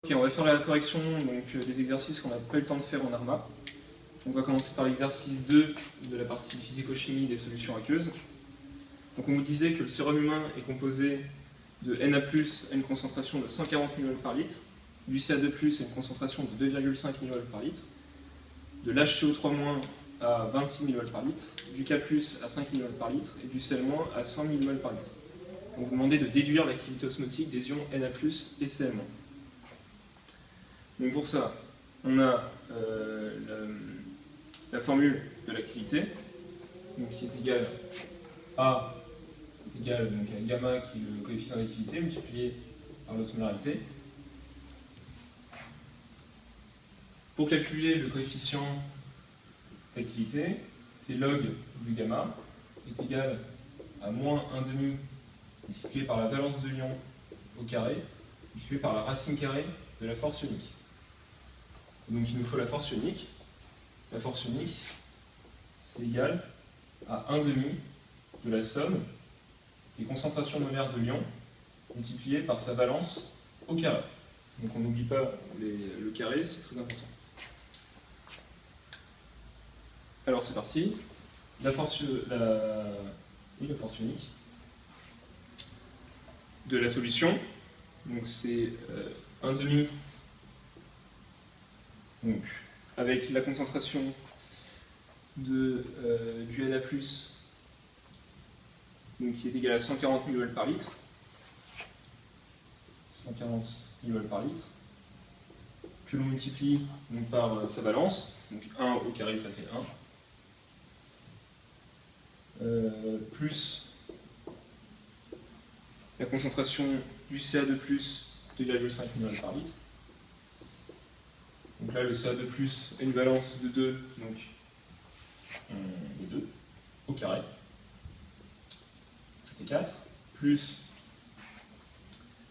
Ok, on va faire la correction des exercices qu'on n'a pas eu le temps de faire en ARMA. On va commencer par l'exercice 2 de la partie physico-chimie des solutions aqueuses. Donc on vous disait que le sérum humain est composé de Na+, à une concentration de 140 mmol par litre, du Ca2+, à une concentration de 2,5 mmol par litre, de l'HCO3- à 26 mmol par litre, du K+, à 5 mmol par litre, et du Cl- à 100 mmol par litre. On vous demandait de déduire l'activité osmotique des ions Na+, et Cl-. Donc pour ça, on a la formule de l'activité, qui est égale à gamma, qui est le coefficient d'activité, multiplié par l'osmolarité. Pour calculer le coefficient d'activité, c'est log du gamma est égal à moins 1,5 multiplié par la valence de l'ion au carré, multiplié par la racine carrée de la force ionique. Donc il nous faut la force ionique. La force ionique, c'est égal à 1,5 de la somme des concentrations molaires de l'ion multipliées par sa valence au carré. Donc on n'oublie pas le carré, c'est très important. Alors c'est parti. La force ionique de la solution, donc c'est 1,5 avec la concentration du Na+, qui est égale à 140 mmol par litre. 140 mmol par litre, que l'on multiplie par sa valence, donc 1 au carré ça fait 1, plus la concentration du Ca2+, 2,5 mmol par litre. Donc là, le Ca2+ a une valence de 2, donc de 2 au carré. Ça fait 4. Plus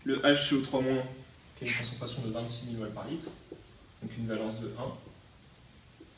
le HCO3- qui a une concentration de 26 mmol par litre, donc une valence de 1.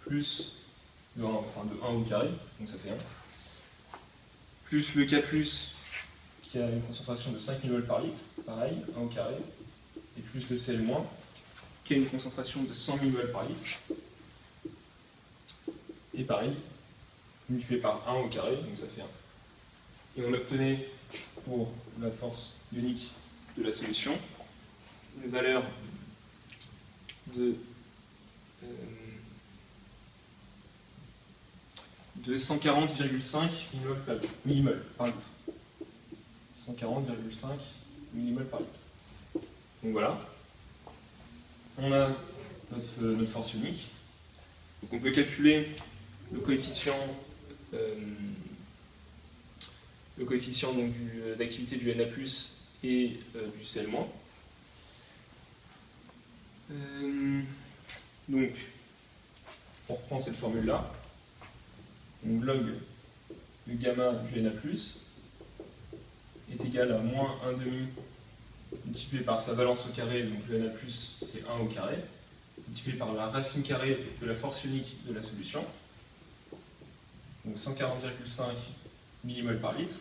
Plus de 1 au carré, donc ça fait 1. Plus le K+, qui a une concentration de 5 mmol par litre, pareil, 1 au carré. Et plus le Cl-, qui a une concentration de 100 mmol par litre, et pareil, multiplié par 1 au carré, donc ça fait 1. Et on obtenait pour la force ionique de la solution une valeur de 140,5 mmol par litre. 140,5 mmol par litre. Donc voilà. On a notre force unique. Donc on peut calculer le coefficient d'activité du Na+, et du Cl-. Donc, on reprend cette formule-là. Donc log du gamma du Na+, est égal à moins 1,5 multiplié par sa valence au carré, donc le Na+, c'est 1 au carré, multiplié par la racine carrée de la force ionique de la solution, donc 140,5 mmol par litre.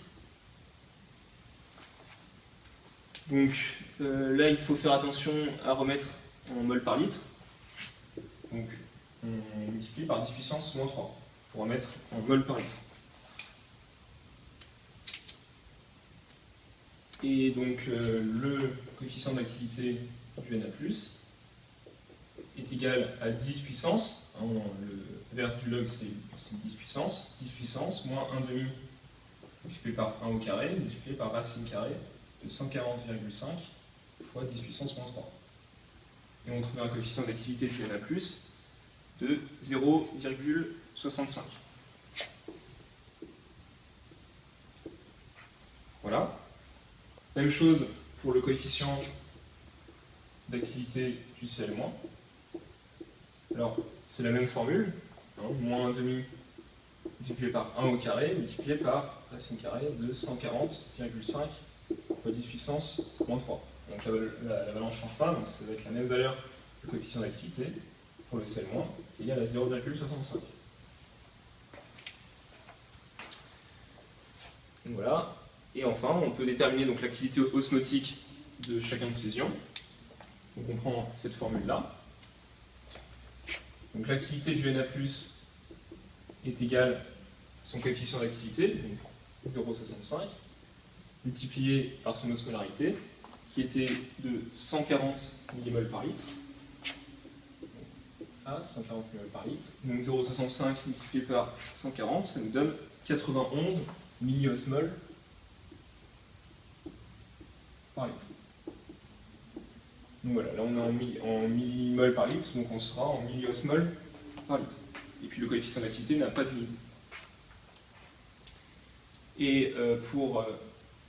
Donc là, il faut faire attention à remettre en mol par litre. Donc on multiplie par 10 puissance moins 3 pour remettre en mol par litre. Et donc le coefficient d'activité du Na+, est égal à 10 puissance. Le verse du log, c'est 10 puissance. 10 puissance moins 1,5 multiplié par 1 au carré, multiplié par racine carrée de 140,5 fois 10 puissance moins 3. Et on trouve un coefficient d'activité du Na+, de 0,65. Voilà. Même chose pour le coefficient d'activité du Cl-. Alors, c'est la même formule, moins 1,5 multiplié par 1 au carré, multiplié par racine carrée de 140,5 fois 10 puissance moins 3. Donc la valence ne change pas, donc ça va être la même valeur que le coefficient d'activité pour le Cl-, égal à 0,65. Donc voilà. Et enfin, on peut déterminer l'activité osmotique de chacun de ces ions. Donc on prend cette formule-là. Donc l'activité du Na+, est égale à son coefficient d'activité, donc 0,65, multiplié par son osmolarité, qui était de 140 millimoles par litre. À 140 millimoles par litre. Donc 0,65 multiplié par 140, ça nous donne 91 milliosmoles par litre. Donc voilà, là on est en millimoles par litre, donc on sera en milliosmoles par litre. Et puis le coefficient d'activité n'a pas d'unité. Et pour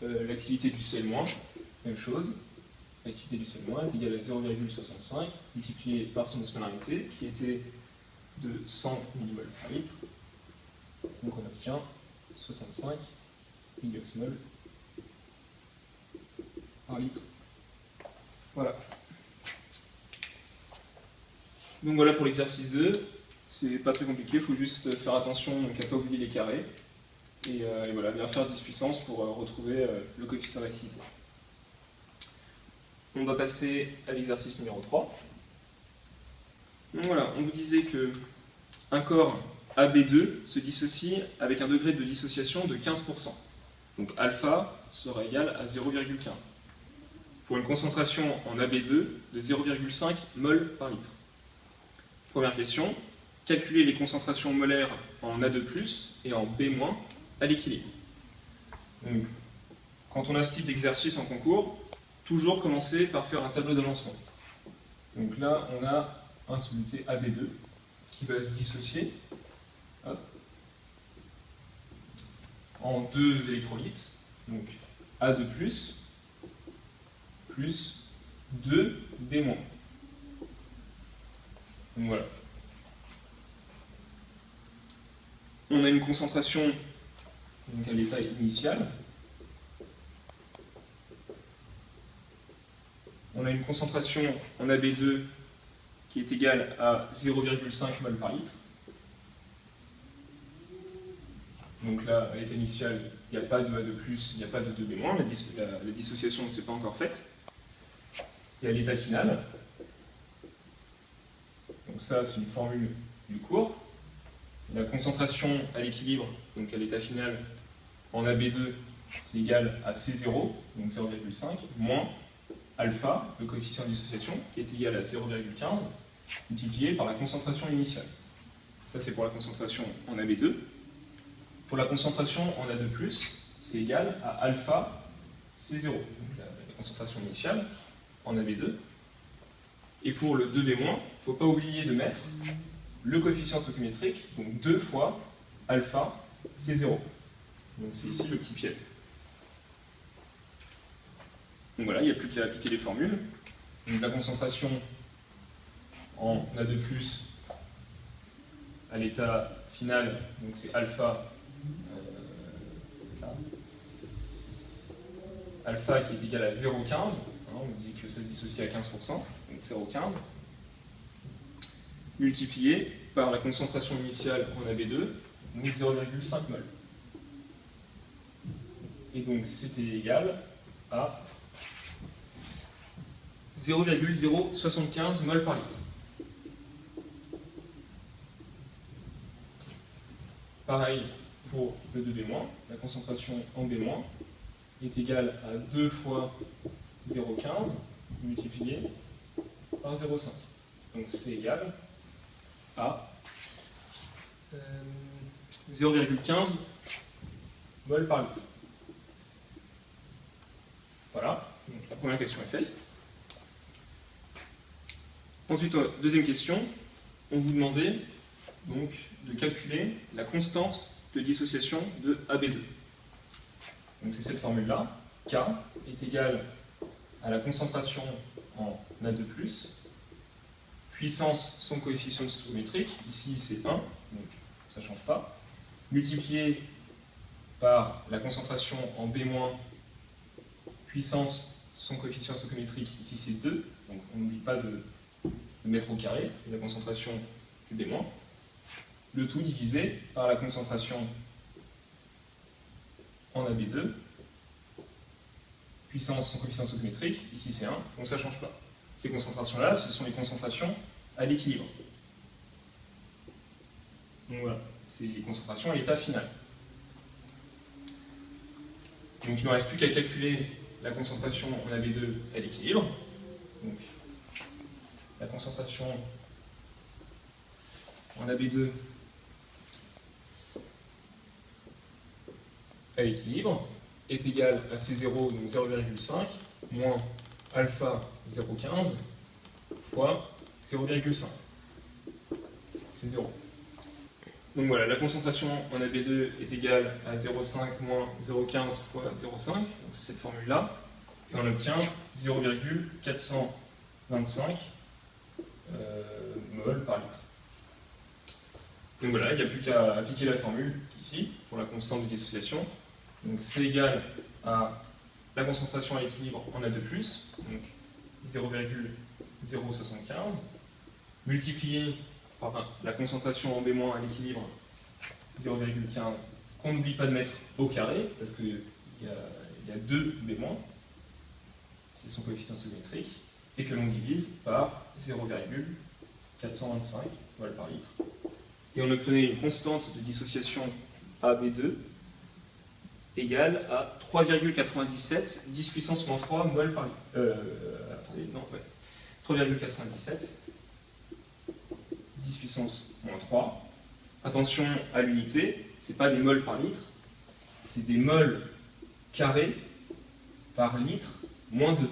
l'activité du Cl-, même chose, l'activité du Cl- est égale à 0,65 multiplié par son osmolarité, qui était de 100 millimoles par litre. Donc on obtient 65 milliosmoles par litre. Voilà. Donc voilà pour l'exercice 2. C'est pas très compliqué, il faut juste faire attention donc, à ne pas oublier les carrés. Et voilà, bien faire 10 puissance pour retrouver le coefficient d'activité. On va passer à l'exercice numéro 3. Donc voilà, on vous disait que un corps AB2 se dissocie avec un degré de dissociation de 15%. Donc alpha sera égal à 0,15. Pour une concentration en AB2 de 0,5 mol par litre. Première question, calculer les concentrations molaires en A2+, et en B- à l'équilibre. Donc, quand on a ce type d'exercice en concours, toujours commencer par faire un tableau d'avancement. Donc là, on a un soluté AB2 qui va se dissocier en deux électrolytes, donc A2+, plus 2B-. Donc voilà. On a une concentration donc à l'état initial. On a une concentration en AB2 qui est égale à 0,5 mol par litre. Donc là, à l'état initial, il n'y a pas de A2+, il n'y a pas de 2B-, la dissociation ne s'est pas encore faite. Et à l'état final, donc ça c'est une formule du cours, la concentration à l'équilibre, donc à l'état final, en AB2, c'est égal à C0, donc 0,5, moins alpha, le coefficient de dissociation, qui est égal à 0,15, multiplié par la concentration initiale. Ça c'est pour la concentration en AB2. Pour la concentration en A2+, c'est égal à alpha C0, donc la concentration initiale en AB2. Et pour le 2B-, il ne faut pas oublier de mettre le coefficient stoichiométrique, donc 2 fois alpha C0. Donc c'est ici le petit pied. Donc voilà, il n'y a plus qu'à appliquer les formules. Donc la concentration en A2+, à l'état final, donc c'est alpha, alpha qui est égal à 0,15. On dit que ça se dissocie à 15%, donc 0,15. Multiplié par la concentration initiale en AB2, donc 0,5 mol. Et donc c'était égal à 0,075 mol par litre. Pareil pour le 2B-, la concentration en B- est égale à 2 fois 0,15 multiplié par 0,5. Donc c'est égal à 0,15 mol par litre. Voilà, donc la première question est faite. Ensuite, deuxième question, on vous demandait donc de calculer la constante de dissociation de AB2. Donc c'est cette formule-là, K est égal à la concentration en A2+, puissance son coefficient stoichiométrique, ici c'est 1, donc ça ne change pas, multiplié par la concentration en B-, puissance son coefficient stoichiométrique, ici c'est 2, donc on n'oublie pas de mettre au carré la concentration du B-, le tout divisé par la concentration en AB2, puissance son coefficient stoichiométrique, ici c'est 1, donc ça ne change pas, Ces concentrations-là, ce sont les concentrations à l'équilibre. Donc voilà, c'est les concentrations à l'état final. Donc il ne me reste plus qu'à calculer la concentration en AB2 à l'équilibre. Donc la concentration en AB2 à l'équilibre est égale à C0, donc 0,5, moins alpha 0,15 fois 0,5. C'est 0. Donc voilà, la concentration en AB2 est égale à 0,5 moins 0,15 fois 0,5, donc c'est cette formule-là, et on obtient 0,425 mol par litre. Donc voilà, il n'y a plus qu'à appliquer la formule ici, pour la constante de dissociation. Donc c'est égal à la concentration à l'équilibre en A2+, donc 0,075, multiplié par la concentration en B- à l'équilibre, 0,15, qu'on n'oublie pas de mettre au carré, parce qu'il y a 2 B-, c'est son coefficient stoichiométrique, et que l'on divise par 0,425 mol par litre. Et on obtenait une constante de dissociation AB2 égale à 3,97 10 puissance moins 3 mol par litre. Attendez, non, ouais. 3,97 10 puissance moins 3. Attention à l'unité, ce n'est pas des mols par litre, c'est des mols carrés par litre moins 2.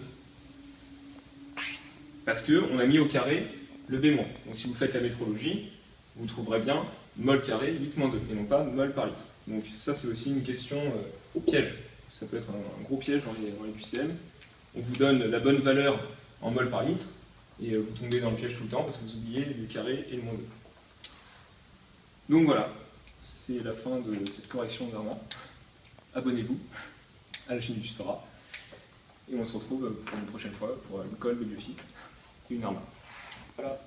Parce qu'on a mis au carré le B-. Donc si vous faites la métrologie, vous trouverez bien mol carré 8-2, et non pas mol par litre. Donc ça c'est aussi une question piège. Ça peut être un gros piège dans les QCM. On vous donne la bonne valeur en mol par litre, et vous tombez dans le piège tout le temps parce que vous oubliez le carré et le moins 2. Donc voilà, c'est la fin de cette correction d'Arma. Abonnez-vous à la chaîne du tutorat, et on se retrouve pour une prochaine fois pour une colle de biophysique et une Arma. Voilà.